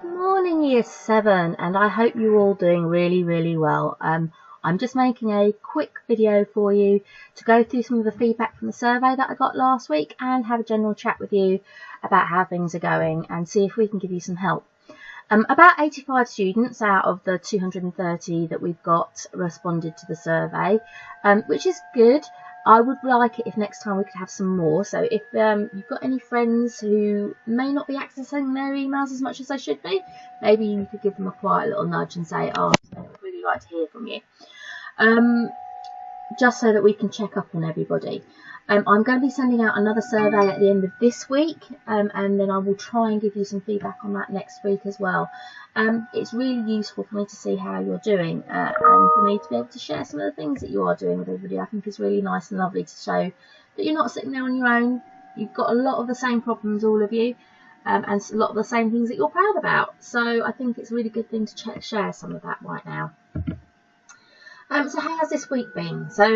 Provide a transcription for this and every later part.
Morning Year 7, and I hope you're all doing really well. I'm just making a quick video for you to go through some of the feedback from the survey that I got last week and have a general chat with you about how things are going and see if we can give you some help. About 85 students out of the 230 that we've got responded to the survey, which is good. I would like it if next time we could have some more. So if you've got any friends who may not be accessing their emails as much as they should be, maybe you could give them a quiet little nudge and say, oh, I'd really like to hear from you. Just so that we can check up on everybody. I'm going to be sending out another survey at the end of this week, and then I will try and give you some feedback on that next week as well. It's really useful for me to see how you're doing, and for me to be able to share some of the things that you are doing with everybody. I think it's really nice and lovely to show that you're not sitting there on your own. You've got a lot of the same problems, all of you, and a lot of the same things that you're proud about. So I think it's a really good thing to share some of that right now. So how's this week been? So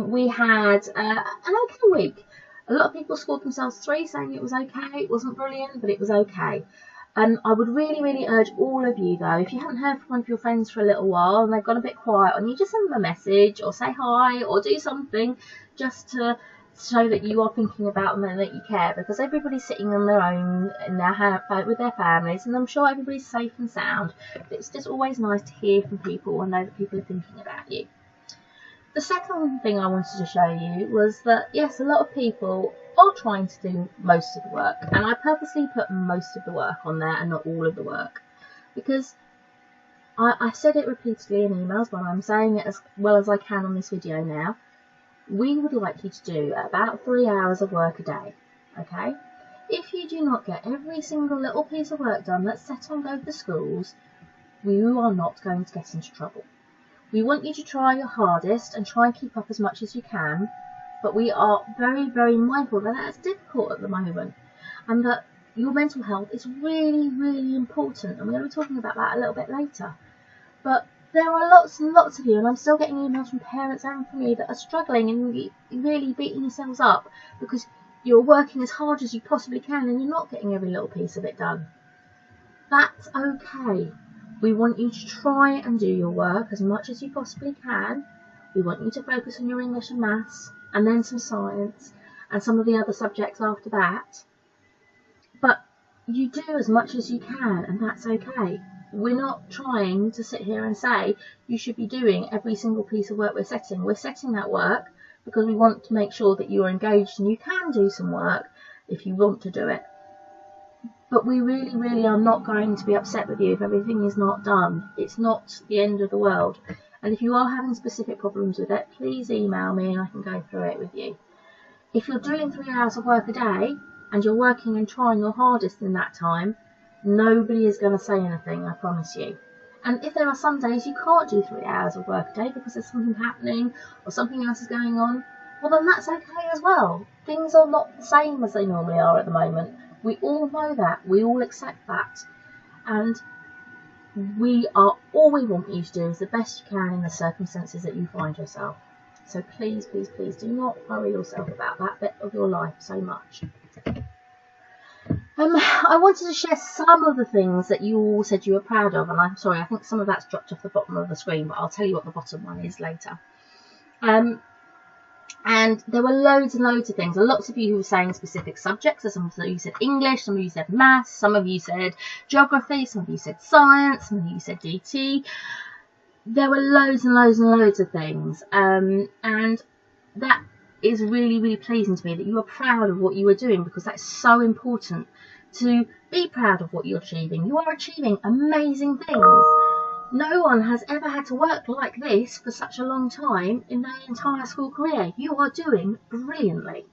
we had an okay week. A lot of people scored themselves 3, saying it was okay. It wasn't brilliant, but it was okay. I would really urge all of you, though, if you haven't heard from one of your friends for a little while and they've gone a bit quiet on you, just send them a message or say hi or do something just to show that you are thinking about them and that you care, because everybody's sitting on their own in their with their families, and I'm sure everybody's safe and sound. But it's just always nice to hear from people and know that people are thinking about you. The second thing I wanted to show you was that, yes, a lot of people are trying to do most of the work, and I purposely put most of the work on there and not all of the work, because I've said it repeatedly in emails, but I'm saying it as well as I can on this video now. We would like you to do about 3 hours of work a day, okay? If you do not get every single little piece of work done that's set on both the schools, you are not going to get into trouble. We want you to try your hardest and try and keep up as much as you can, but we are very mindful that that's difficult at the moment, and that your mental health is really important, and we're going to be talking about that a little bit later. But there are lots and lots of you, and I'm still getting emails from parents and from you, that are struggling and really beating yourselves up because you're working as hard as you possibly can and you're not getting every little piece of it done. That's okay. We want you to try and do your work as much as you possibly can. We want you to focus on your English and maths, and then some science, and some of the other subjects after that. But you do as much as you can, and that's okay. We're not trying to sit here and say you should be doing every single piece of work we're setting. We're setting that work because we want to make sure that you're engaged and you can do some work if you want to do it. But we really are not going to be upset with you if everything is not done. It's not the end of the world. And if you are having specific problems with it, please email me and I can go through it with you. If you're doing 3 hours of work a day and you're working and trying your hardest in that time, nobody is going to say anything, I promise you. And if there are some days you can't do 3 hours of work a day because there's something happening or something else is going on, well then that's okay as well. Things are not the same as they normally are at the moment. We all know that. We all accept that. And all we want you to do is the best you can in the circumstances that you find yourself. So please do not worry yourself about that bit of your life so much. I wanted to share some of the things that you all said you were proud of, and I'm sorry, I think some of that's dropped off the bottom of the screen, but I'll tell you what the bottom one is later. And there were loads and loads of things. Lots of you who were saying specific subjects. So some of you said English, some of you said maths, some of you said geography, some of you said science, some of you said DT. There were loads and loads of things, and that is really pleasing to me that you are proud of what you are doing, because that's so important to be proud of what you're achieving. You are achieving amazing things. No one has ever had to work like this for such a long time in their entire school career. You are doing brilliantly,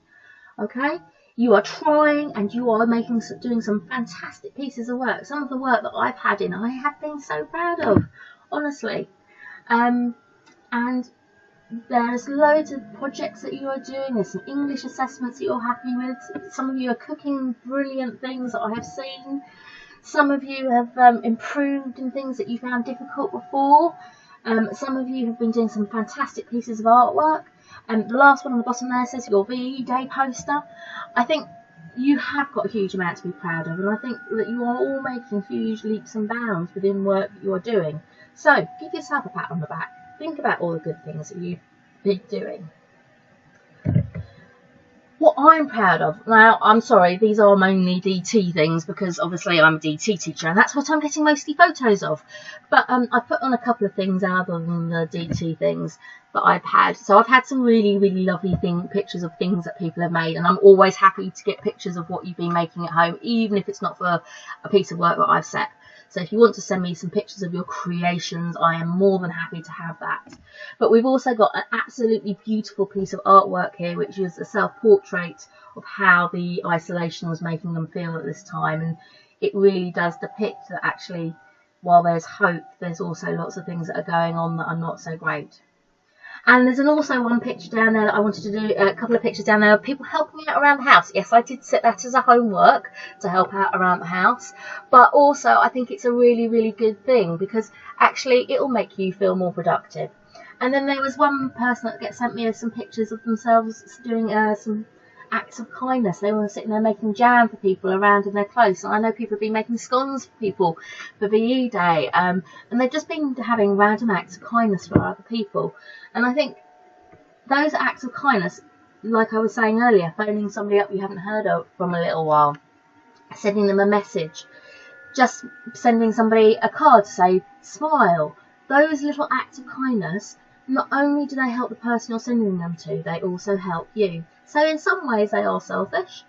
okay? You are trying and you are doing some fantastic pieces of work. Some of the work that I've had in, I have been so proud of, honestly. And there's loads of projects that you are doing. There's some English assessments that you're happy with. Some of you are cooking brilliant things that I have seen. Some of you have improved in things that you found difficult before. Some of you have been doing some fantastic pieces of artwork. The last one on the bottom there says your VE Day poster. I think you have got a huge amount to be proud of, and I think that you are all making huge leaps and bounds within work that you're doing. So give yourself a pat on the back. Think about all the good things that you've been doing. What I'm proud of, now I'm sorry, these are mainly DT things because obviously I'm a DT teacher and that's what I'm getting mostly photos of. But I put on a couple of things other than the DT things that I've had. So I've had some really, really lovely pictures of things that people have made, and I'm always happy to get pictures of what you've been making at home, even if it's not for a piece of work that I've set. So if you want to send me some pictures of your creations, I am more than happy to have that. But we've also got an absolutely beautiful piece of artwork here, which is a self-portrait of how the isolation was making them feel at this time. And it really does depict that actually, while there's hope, there's also lots of things that are going on that are not so great. And there's also one picture down there that I wanted to do, a couple of pictures down there of people helping out around the house. Yes, I did set that as a homework to help out around the house. But also I think it's a really, really good thing because actually it'll make you feel more productive. And then there was one person that sent me some pictures of themselves doing some acts of kindness. They were sitting there making jam for people around in their close. And I know people have been making scones for people for VE Day. And they've just been having random acts of kindness for other people. And I think those acts of kindness, like I was saying earlier, phoning somebody up you haven't heard of from a little while, sending them a message, just sending somebody a card to say smile. Those little acts of kindness, not only do they help the person you're sending them to, they also help you. So in some ways they are selfish,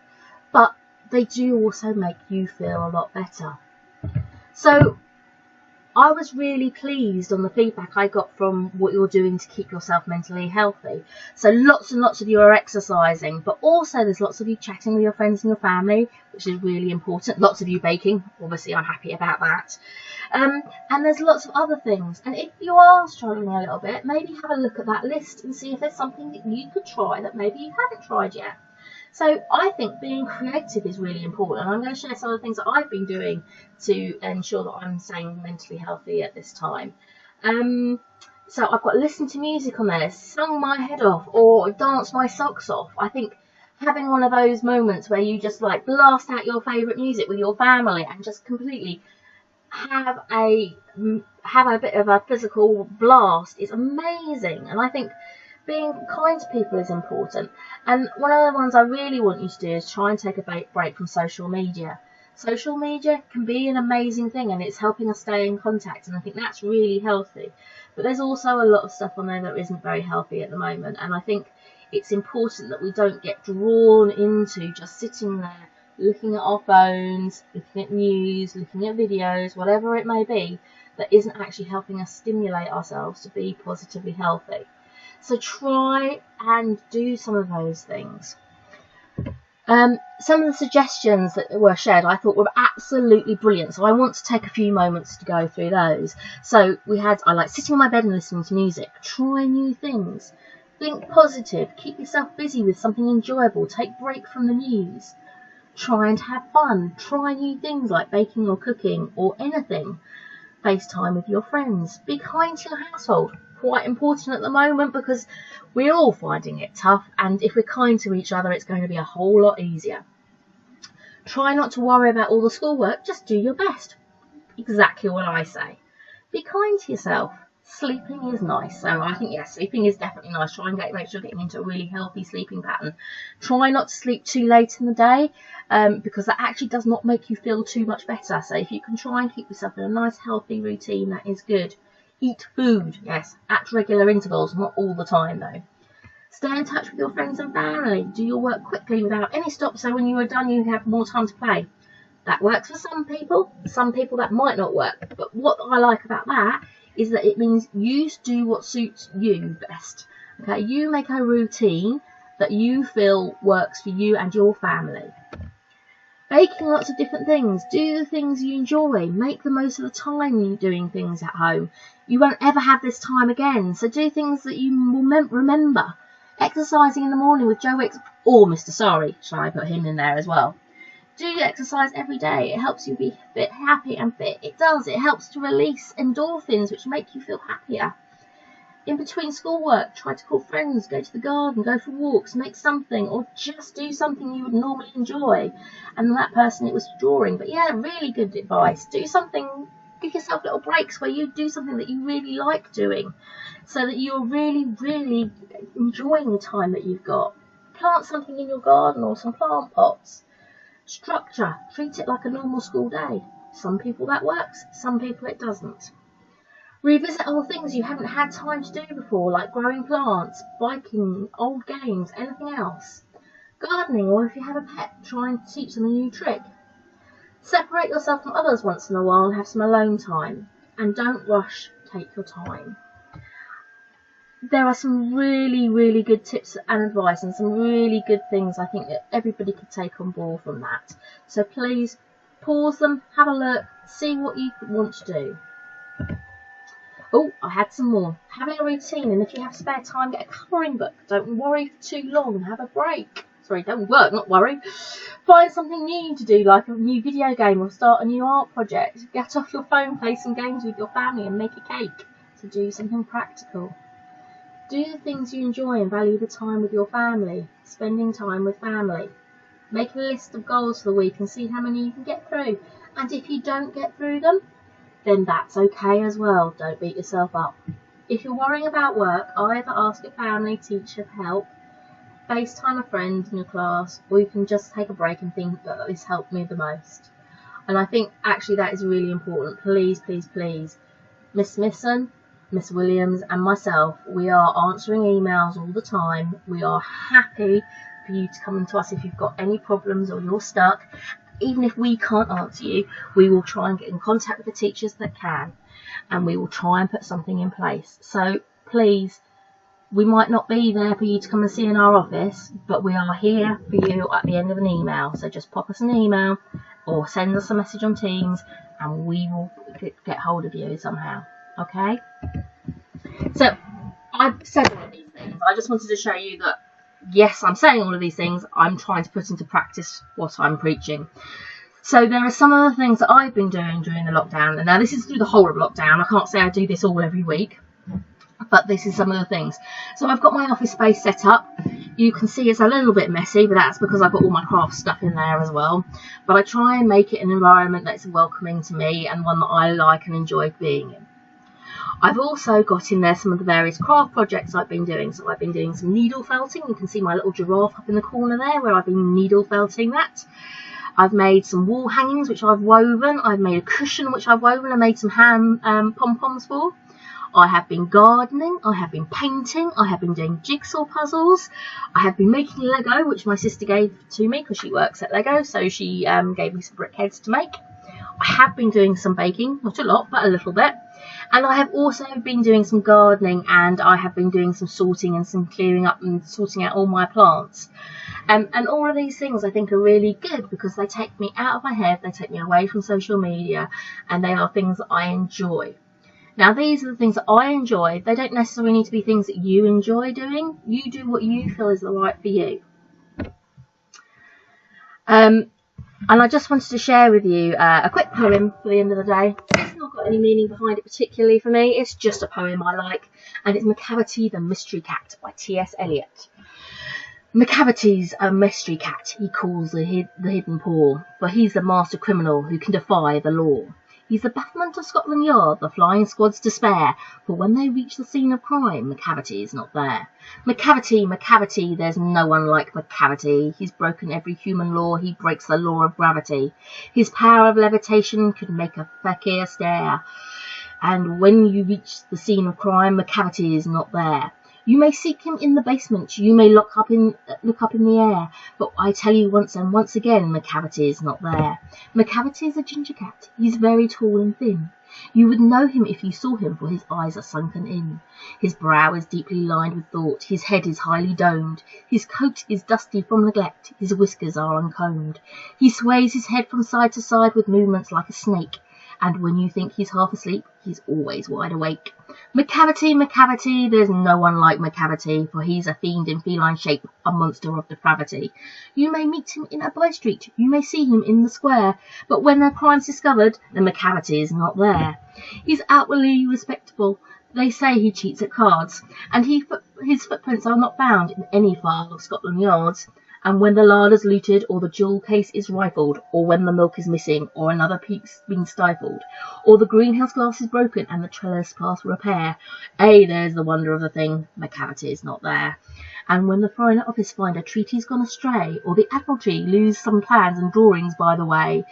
but they do also make you feel a lot better. So I was really pleased on the feedback I got from what you're doing to keep yourself mentally healthy. So lots and lots of you are exercising, but also there's lots of you chatting with your friends and your family, which is really important. Lots of you baking, obviously I'm happy about that. And there's lots of other things. And if you are struggling a little bit, maybe have a look at that list and see if there's something that you could try that maybe you haven't tried yet. So I think being creative is really important. I'm going to share some of the things that I've been doing to ensure that I'm staying mentally healthy at this time. So I've got listened to music on there, sung my head off, or danced my socks off. I think having one of those moments where you just like blast out your favourite music with your family and just completely have a bit of a physical blast is amazing. And I think being kind to people is important. And one of the ones I really want you to do is try and take a break from social media. Social media can be an amazing thing and it's helping us stay in contact, and I think that's really healthy. But there's also a lot of stuff on there that isn't very healthy at the moment, and I think it's important that we don't get drawn into just sitting there looking at our phones, looking at news, looking at videos, whatever it may be, that isn't actually helping us stimulate ourselves to be positively healthy. So try and do some of those things. Some of the suggestions that were shared I thought were absolutely brilliant, so I want to take a few moments to go through those. So I like sitting on my bed and listening to music. Try new things. Think positive. Keep yourself busy with something enjoyable. Take a break from the news. Try and have fun. Try new things like baking or cooking or anything. FaceTime with your friends. Be kind to your household. Quite important at the moment because we're all finding it tough, and if we're kind to each other it's going to be a whole lot easier. Try not to worry about all the schoolwork, just do your best. Exactly what I say. Be kind to yourself. Sleeping is nice, so I think sleeping is definitely nice. Try and make sure you're getting into a really healthy sleeping pattern. Try not to sleep too late in the day because that actually does not make you feel too much better. So if you can try and keep yourself in a nice healthy routine, that is good. Eat food, yes, at regular intervals, not all the time though. Stay in touch with your friends and family. Do your work quickly without any stop, so when you are done you have more time to play. That works for some people that might not work. But what I like about that is that it means you do what suits you best. Okay, you make a routine that you feel works for you and your family. Baking lots of different things. Do the things you enjoy. Make the most of the time you're doing things at home. You won't ever have this time again, so do things that you will remember. Exercising in the morning with Joe Wicks or Mr. Sorry. Shall I put him in there as well? Do exercise every day. It helps you be fit, happy and fit. It does. It helps to release endorphins, which make you feel happier. In between schoolwork, try to call friends, go to the garden, go for walks, make something, or just do something you would normally enjoy. And that person, it was drawing. But yeah, really good advice. Do something, give yourself little breaks where you do something that you really like doing, so that you're really, really enjoying the time that you've got. Plant something in your garden or some plant pots. Structure, treat it like a normal school day. Some people that works, some people it doesn't. Revisit old things you haven't had time to do before, like growing plants, biking, old games, anything else. Gardening, or if you have a pet, try and teach them a new trick. Separate yourself from others once in a while and have some alone time. And don't rush, take your time. There are some really, really good tips and advice and some really good things I think that everybody could take on board from that. So please pause them, have a look, see what you want to do. Oh, I had some more. Having a routine, and if you have spare time, get a colouring book. Don't worry for too long. Have a break. Sorry, don't work, not worry. Find something new to do, like a new video game or start a new art project. Get off your phone, play some games with your family and make a cake. So do something practical. Do the things you enjoy and value the time with your family. Spending time with family. Make a list of goals for the week and see how many you can get through. And if you don't get through them, then that's okay as well. Don't beat yourself up. If you're worrying about work, either ask your family, teacher for help, FaceTime a friend in your class, or you can just take a break and think that this helped me the most. And I think actually that is really important. Please, please, please. Miss Smithson, Miss Williams and myself, we are answering emails all the time. We are happy for you to come to us if you've got any problems or you're stuck. Even if we can't answer you, we will try and get in contact with the teachers that can, and we will try and put something in place. So please, we might not be there for you to come and see in our office, but we are here for you at the end of an email. So just pop us an email or send us a message on Teams and we will get hold of you somehow. Okay? So I've said all of these things. I just wanted to show you that yes, I'm saying all of these things, I'm trying to put into practice what I'm preaching. So there are some of the things that I've been doing during the lockdown, and now this is through the whole of lockdown. I can't say I do this all every week, but this is some of the things. So I've got my office space set up. You can see it's a little bit messy, but that's because I've got all my craft stuff in there as well. But I try and make it an environment that's welcoming to me and one that I like and enjoy being in. I've also got in there some of the various craft projects I've been doing. So I've been doing some needle felting. You can see my little giraffe up in the corner there where I've been needle felting that. I've made some wall hangings which I've woven. I've made a cushion which I've woven and made some hand pom-poms for. I have been gardening, I have been painting, I have been doing jigsaw puzzles, I have been making Lego, which my sister gave to me because she works at Lego, so she gave me some brick heads to make. I have been doing some baking, not a lot, but a little bit. And I have also been doing some gardening, and I have been doing some sorting and some clearing up and sorting out all my plants. And all of these things I think are really good because they take me out of my head, they take me away from social media, and they are things that I enjoy. Now, these are the things that I enjoy. They don't necessarily need to be things that you enjoy doing. You do what you feel is right for you. And I just wanted to share with you a quick poem for the end of the day. It's not got any meaning behind it particularly for me. It's just a poem I like. And it's Macavity the Mystery Cat by T.S. Eliot. Macavity's a mystery cat he calls the hidden paw, for he's the master criminal who can defy the law. He's the bafflement of Scotland Yard, the flying squad's despair, for when they reach the scene of crime, Macavity is not there. Macavity, Macavity, there's no one like Macavity. He's broken every human law, he breaks the law of gravity. His power of levitation could make a fakir stare. And when you reach the scene of crime, Macavity is not there. You may seek him in the basement, you may look up in the air, but I tell you once and once again, Macavity is not there. Macavity is a ginger cat, he's very tall and thin. You would know him if you saw him, for his eyes are sunken in. His brow is deeply lined with thought, his head is highly domed. His coat is dusty from neglect, his whiskers are uncombed. He sways his head from side to side with movements like a snake. And when you think he's half asleep, he's always wide awake. Macavity, Macavity, there's no one like Macavity, for he's a fiend in feline shape, a monster of depravity. You may meet him in a by-street, you may see him in the square, but when their crime's discovered, then Macavity is not there. He's outwardly respectable, They say he cheats at cards, and his footprints are not found in any file of Scotland Yard's. And when the larder's looted, or the jewel case is rifled, or when the milk is missing, or another peak's been stifled, or the greenhouse glass is broken and the trellis past repair, there's the wonder of the thing, McCavity is not there. And when the Foreign Office find a treaty's gone astray, or the Admiralty lose some plans and drawings by the way,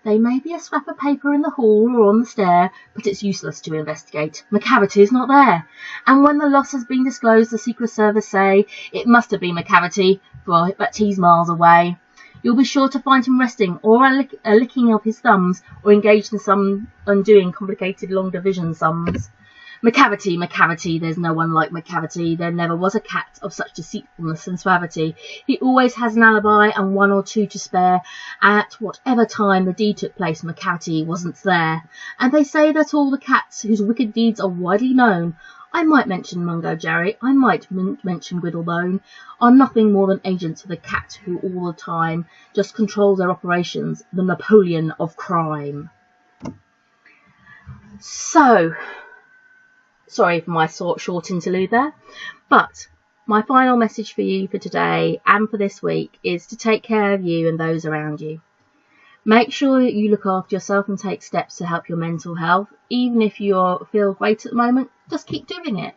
they may be a scrap of paper in the hall or on the stair, but it's useless to investigate. McCavity is not there. And when the loss has been disclosed, the Secret Service say it must have been McCavity, but he's miles away. You'll be sure to find him resting, or a licking of his thumbs, or engaged in some undoing complicated long division sums. McCavity, there's no one like McCavity. There never was a cat of such deceitfulness and suavity. He always has an alibi and one or two to spare. At whatever time the deed took place, McCavity wasn't there. And they say that all the cats whose wicked deeds are widely known, I might mention Mungo Jerry, I might mention Griddlebone, are nothing more than agents of the cat who all the time just controls their operations, the Napoleon of crime. So, sorry for my short interlude there, but my final message for you for today and for this week is to take care of you and those around you. Make sure that you look after yourself and take steps to help your mental health. Even if you feel great at the moment, just keep doing it.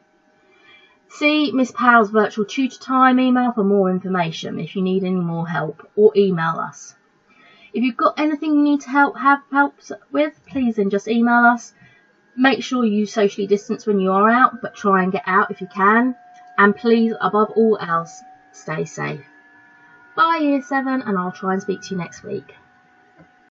See Miss Powell's virtual tutor time email for more information if you need any more help, or email us. If you've got anything you need to have help with, please then just email us. Make sure you socially distance when you are out, but try and get out if you can. And please, above all else, stay safe. Bye Year 7, and I'll try and speak to you next week.